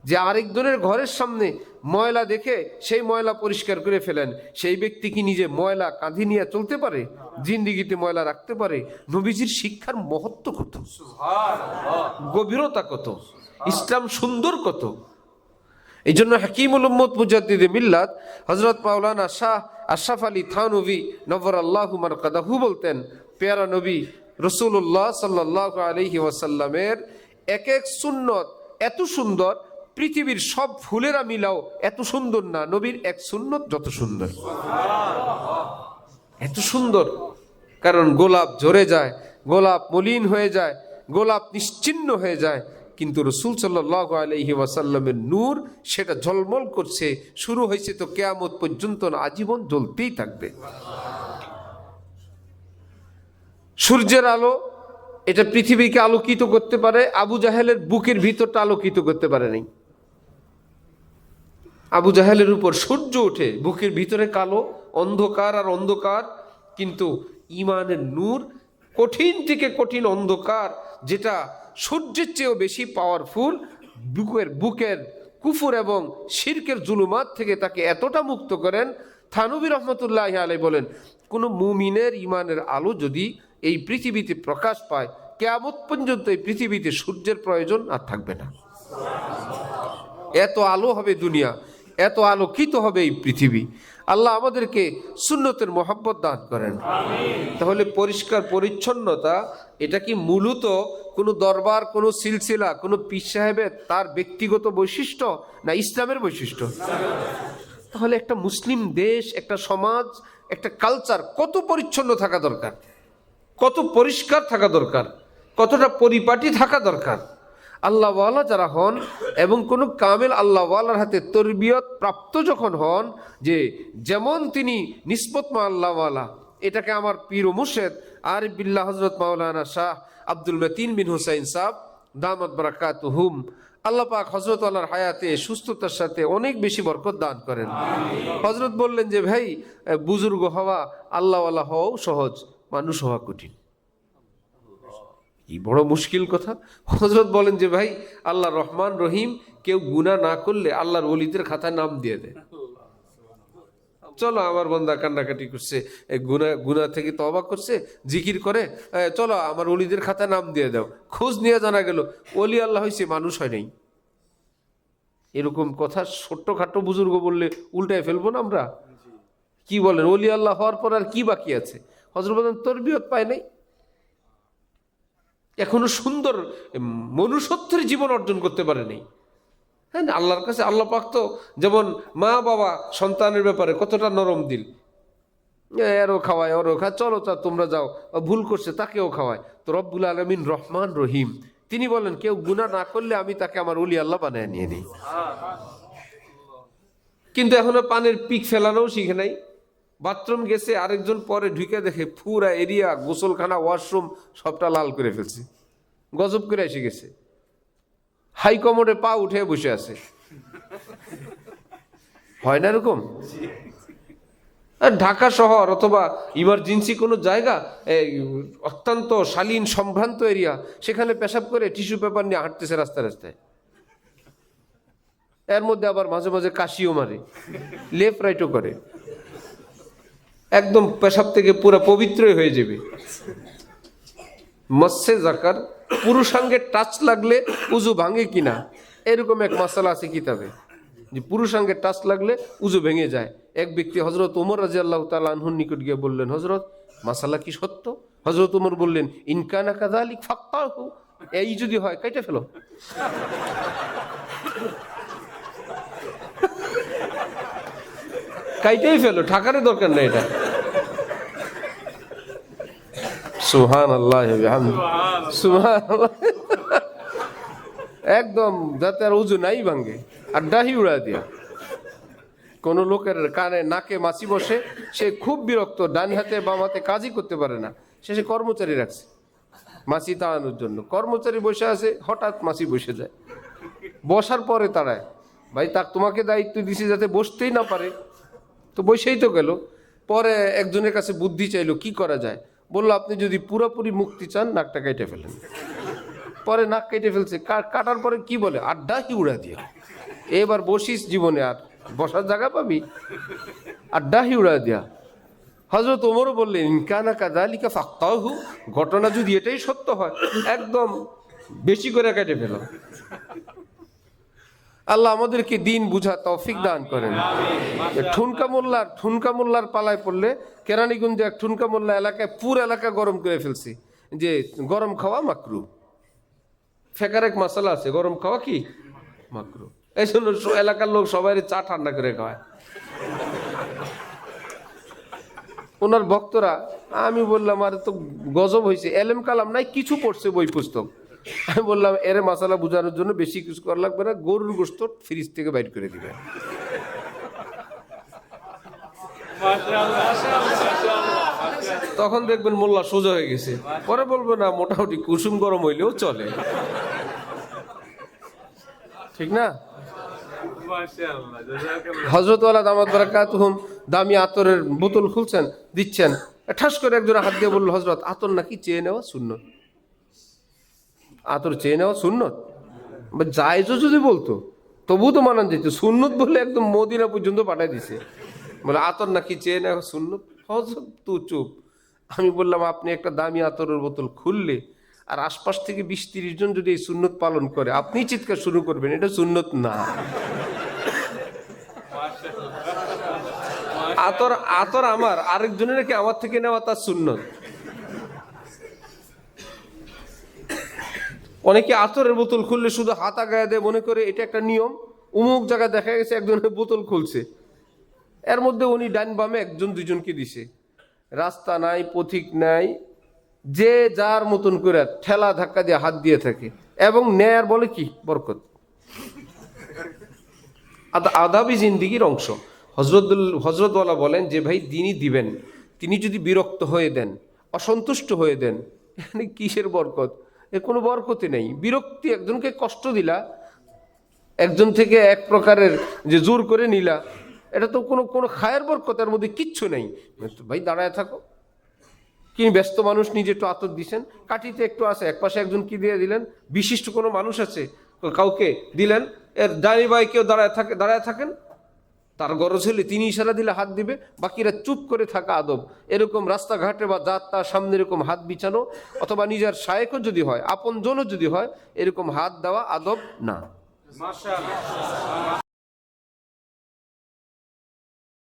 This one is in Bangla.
যে আরেকজনের ঘরের সামনে ময়লা দেখে সেই ময়লা পরিষ্কার করে ফেলেন, সেই ব্যক্তি কি নিজে ময়লা কাঁধে নিয়ে চলতে পারে? জিন্দিগিতে ময়লা রাখতে পারে? নবীজির শিক্ষার মহত্ব কত, গভীরতা কত, ইসলাম সুন্দর কত। এই জন্য হাকিমুল উম্মত মুজাদ্দিদে মিল্লাত হযরত মাওলানা শাহ আশরাফ আলী থানভী নওয়ারাল্লাহু মারকাদাহু বলতেন, পেয়ারা নবী রাসূলুল্লাহ সাল্লাল্লাহু আলাইহি ওয়াসাল্লামের এক এক সুন্নত এত সুন্দর, পৃথিবীর সব ফুলেরা মিলাও এত সুন্দর না, নবীর এক সুন্নত যত সুন্দর, এত সুন্দর। কারণ গোলাপ ঝরে যায়, গোলাপ মলিন হয়ে যায়, গোলাপ নিশ্চিহ্ন হয়ে যায়, কিন্তু রাসূল সাল্লাল্লাহু আলাইহি ওয়াসাল্লামের নূর সেটা ঝলমল করছে। শুরু হয়েছে তো কিয়ামত পর্যন্ত না, আজীবন জ্বলতেই থাকবে। সূর্যের আলো এটা পৃথিবীকে আলোকিত করতে পারে, আবু জাহেলের বুকের ভিতরটা আলোকিত করতে পারে নাই। আবু জাহেলের উপর সূর্য ওঠে, বুকের ভিতরে কালো অন্ধকার আর অন্ধকার, কিন্তু ঈমানের নূর কঠিন থেকে কঠিন অন্ধকার, যেটা সূর্যের চেয়েও বেশি পাওয়ারফুল, বুকের কুফর এবং শিরকের জুলুমাত থেকে তাকে এতটা মুক্ত করেন। থানভী রহমতুল্লাহ আলাইহি বলেন, কোনো মুমিনের ঈমানের আলো যদি এই পৃথিবীতে প্রকাশ পায়, কিয়ামত পর্যন্ত এই পৃথিবীতে সূর্যের প্রয়োজন আর থাকবে না। এত আলো হবে দুনিয়া, এত আলোকিত হবে এই পৃথিবী। আল্লাহ আমাদেরকে সুন্নতের মহব্বত দান করেন। তাহলে পরিষ্কার পরিচ্ছন্নতা এটা কি মূলত কোনো দরবার, কোনো সিলসিলা, কোনো পীর সাহেবের তার ব্যক্তিগত বৈশিষ্ট্য, না ইসলামের বৈশিষ্ট্য? তাহলে একটা মুসলিম দেশ, একটা সমাজ, একটা কালচার কত পরিচ্ছন্ন থাকা দরকার, কত পরিষ্কার থাকা দরকার, কতটা পরিপাটি থাকা দরকার। আল্লাহওয়ালা যারা হন এবং কোনো কামেল আল্লাহওয়ালার হাতে তরবিয়ত প্রাপ্ত যখন হন, যে যেমন তিনি নিসবত মা আল্লাহওয়ালা, এটাকে আমার পীর ও মুর্শেদ আরিফ বিল্লাহ হযরত মাওলানা শাহ আব্দুল মতিন বিন হুসাইন সাহেব দামাত বারাকাতুহুম, আল্লাহ পাক হযরত আল্লাহর হায়াতে সুস্থতার সাথে অনেক বেশি বরকত দান করেন। হযরত বললেন যে ভাই, বুজুর্গ হওয়া, আল্লাহওয়ালা হওয়াও সহজ, মানুষ হওয়া কঠিন। কি বড় মুশকিল কথা। হযরত বলেন যে ভাই, আল্লাহ রহমান রহিম, কেউ গুনাহ না করলে আল্লাহর ওলিদের খাতায় নাম দিয়ে দেয়। চলো আমার বান্দা কান্নাকাটি করছে, গুনাহ থেকে তওবা করছে, জিকির করে, চলো আমার ওলিদের খাতায় নাম দিয়ে দাও। খোঁজ নিয়ে জানা গেল ওলি আল্লাহ হয়েছে, মানুষ হয় নাই। এরকম কথা ছোট্টখাটো বুজুর্গ বললে উল্টায় ফেলবো না আমরা? কি বলেন, ওলি আল্লাহ হওয়ার পর আর কি বাকি আছে? হযরত বলেন তরবিয়ত পায় নাই, এখনো সুন্দর মনুষ্যত্বের জীবন অর্জন করতে পারে নাই। হ্যাঁ, আল্লাহর কাছে আল্লাহ পাক তো যেমন মা বাবা সন্তানের ব্যাপারে কতটা নরম দিল, এরও খাওয়ায়, ওরও খায়, চলো তা তোমরা যাও, ভুল করছে তাকেও খাওয়ায়। তো রব্বুল আলামিন রহমান রহিম, তিনি বলেন কেউ গুনাহ না করলে আমি তাকে আমার ওলি আল্লাহ বানায় নিয়ে নিই। কিন্তু এখনো পানের পিক ফেলানোও শিখে নাই। বাথরুম গেছে, আরেকজন পরে ঢুকে দেখে পুরা এরিয়া, গোসলখানা, ওয়াশরুম সবটা লাল করে ফেলছে, গজব করে এসে গেছে। হাই কমোডে পা উঠে বসে আছে। হয় না এরকম? আর ঢাকা শহর অথবা ইমার্জেন্সি কোনো জায়গা, অত্যন্ত শালীন সম্ভ্রান্ত এরিয়া, সেখানে পেশাব করে টিস্যু পেপার নিয়ে হাঁটতেছে রাস্তায় রাস্তায়। এর মধ্যে আবার মাঝে মাঝে কাশিও মারে, লেফট রাইটও করে, একদম পেশাব থেকে পুরো পবিত্রই হয়ে যাবে। মসে জাকার, পুরুষাঙ্গের টাচ লাগলে উজু ভাঙে কিনা, এরকম এক মাসালা আছে কিতাবে, যে পুরুষাঙ্গের টাচ লাগলে উজু ভেঙে যায়। এক ব্যক্তি হযরত ওমর রাদিয়াল্লাহু তাআলা আনহুর নিকট গিয়ে বললেন, হযরত মাসালা কি সত্য? হযরত ওমর বললেন, ইন কানা কাযালিক ফাক্কাহু, এই যদি হয় কাইটা ফেলো। কাইটাই ফেলো, ঠাকারের দরকার নেই এটা। সুবহানাল্লাহ বিহামদিহি, সুবহানাল্লাহ। একদম যাতে আর উজু নাই ভাঙ্গে, আর ডাহি উড়া দিয়া। কোন লোকের কানে নাকে মাছি বসে, সে খুব বিরক্ত, ডান হাতে বাম হাতে কাজই করতে পারে না, সে কর্মচারী রাখছে মাছি তাড়ানোর জন্য। কর্মচারী বসে আছে, হঠাৎ মাছি বসে যায়, বসার পরে তাড়ায়, ভাই তাক তোমাকে দায়িত্ব দিছি যাতে বসতেই না পারে, তো বসেই তো গেল। পরে একজনের কাছে বুদ্ধি চাইলো, কি করা যায়? বললো, আপনি যদি পুরোপুরি মুক্তি চান, নাকটা কেটে ফেলেন। পরে নাক কেটে ফেলছে, কাটার পরে কি বলে, আড্ডা কি উড়া দিয়া, এবার বসিস জীবনে আর বসার জায়গা পাবি, আড্ডা হি উড়া দিয়া। হযরত ওমরও বললেন ইনকানা কাযালিকা ফাক্তাহু, ঘটনা যদি এটাই সত্য হয় একদম বেশি করে কেটে ফেল। আল্লাহ আমাদেরকে দিন বুঝা তৌফিক দান করেন। ঠুনকা মোল্লার পালায় পড়লে কেরানীগঞ্জে এক ঠুনকা মোল্লা এলাকায় পুরো এলাকা গরম করে ফেলছে যে গরম খাওয়া মাকরু। ফেকার এক মাসালা আছে, গরম খাওয়া কি মাকরু। এই জন্য এলাকার লোক সবাই চা ঠান্ডা করে খাওয়ায়। ওনার ভক্তরা, আমি বললাম আরে তো গজব হয়েছে, এলেম কালাম নাই, কিছু পড়ছে বই পুস্তক। আমি বললাম এর মাসালা বোঝানোর জন্য বেশি কিছু করা লাগবে না, গরুর গোশত ফ্রিজ থেকে বাইর করে দিবে। তখন দেখবেন মোল্লা সোজা হয়ে গেছে, পরে বলবো না মোটামুটি কুসুম গরম হইলেও চলে, ঠিক না? হযরত ওয়ালা দামাত বারাকাতুহুম দামি আতরের বোতল খুলছেন, দিচ্ছেন, ঠাস করে একজন হাত দিয়ে বলল হযরত আতর নাকি চেয়ে নেওয়া সুন্নত। আতর চেয়ে নেওয়া সুন্নত জায়েজও যদি বলতো তবু তো মানান যেত, সুন্নত বলে একদম মদিনা পর্যন্ত পাঠাই দিছে, বলে আতর নাকি চেয়ে নেওয়া সুন্নত। হযরত তুই চুপ। আমি বললাম আপনি একটা দামি আতরের বোতল খুললে আর আশপাশ থেকে 20-30 জন যদি এই সুন্নত পালন করে আপনি চিৎকার শুরু করবেন, এটা সুন্নত না। আতর আমার, আরেকজনের নাকি আমার থেকে নেওয়া তার সুন্নত। অনেকে আতরের বোতল খুললে শুধু হাত আগায় দেয়, মনে করে এটা একটা নিয়ম। অমুক জায়গায় দেখা গেছে একজনের বোতল খুলছে, এর মধ্যে উনি ডান বামে 1-2জনকে দিছে, রাস্তা নাই, পথিক নাই, যে যার মতন করে ঠেলা ধাক্কা দিয়ে হাত দিয়ে থাকে এবং নেয়ার বলে কি বরকত। আদাবি জিন্দিগির অংশ। হযরতওয়ালা বলেন যে ভাই দিনই দিবেন, তিনি যদি বিরক্ত হয়ে দেন, অসন্তুষ্ট হয়ে দেন, এখানে কিসের বরকত? এর কোনো বরকতি নেই। বিরক্তি, একজনকে কষ্ট দিলা, একজন থেকে এক প্রকারের যে জোর করে নিলা, এটা তো কোনো খায়ের বরকতের মধ্যে কিচ্ছু নেই। ভাই দাঁড়ায় থাকো, কি ব্যস্ত মানুষ, নিজে একটু আতর দিছেন, কাটিতে একটু আছে, একপাশে একজন কি দিয়ে দিলেন, বিশিষ্ট কোনো মানুষ আছে কাউকে দিলেন, এর ডানি ভাই কেউ দাঁড়ায় থাকেন, তার গরজ হলে তিনি ইশারা দিলে হাত দিবে, বাকিরা চুপ করে থাকা আদব। এরকম রাস্তাঘাটে বা যাত্রার সামনে এরকম হাত বিছানো, অথবা নিজের শায়েখও যদি হয়, আপনজনও যদি হয়, এরকম হাত দেওয়া আদব না।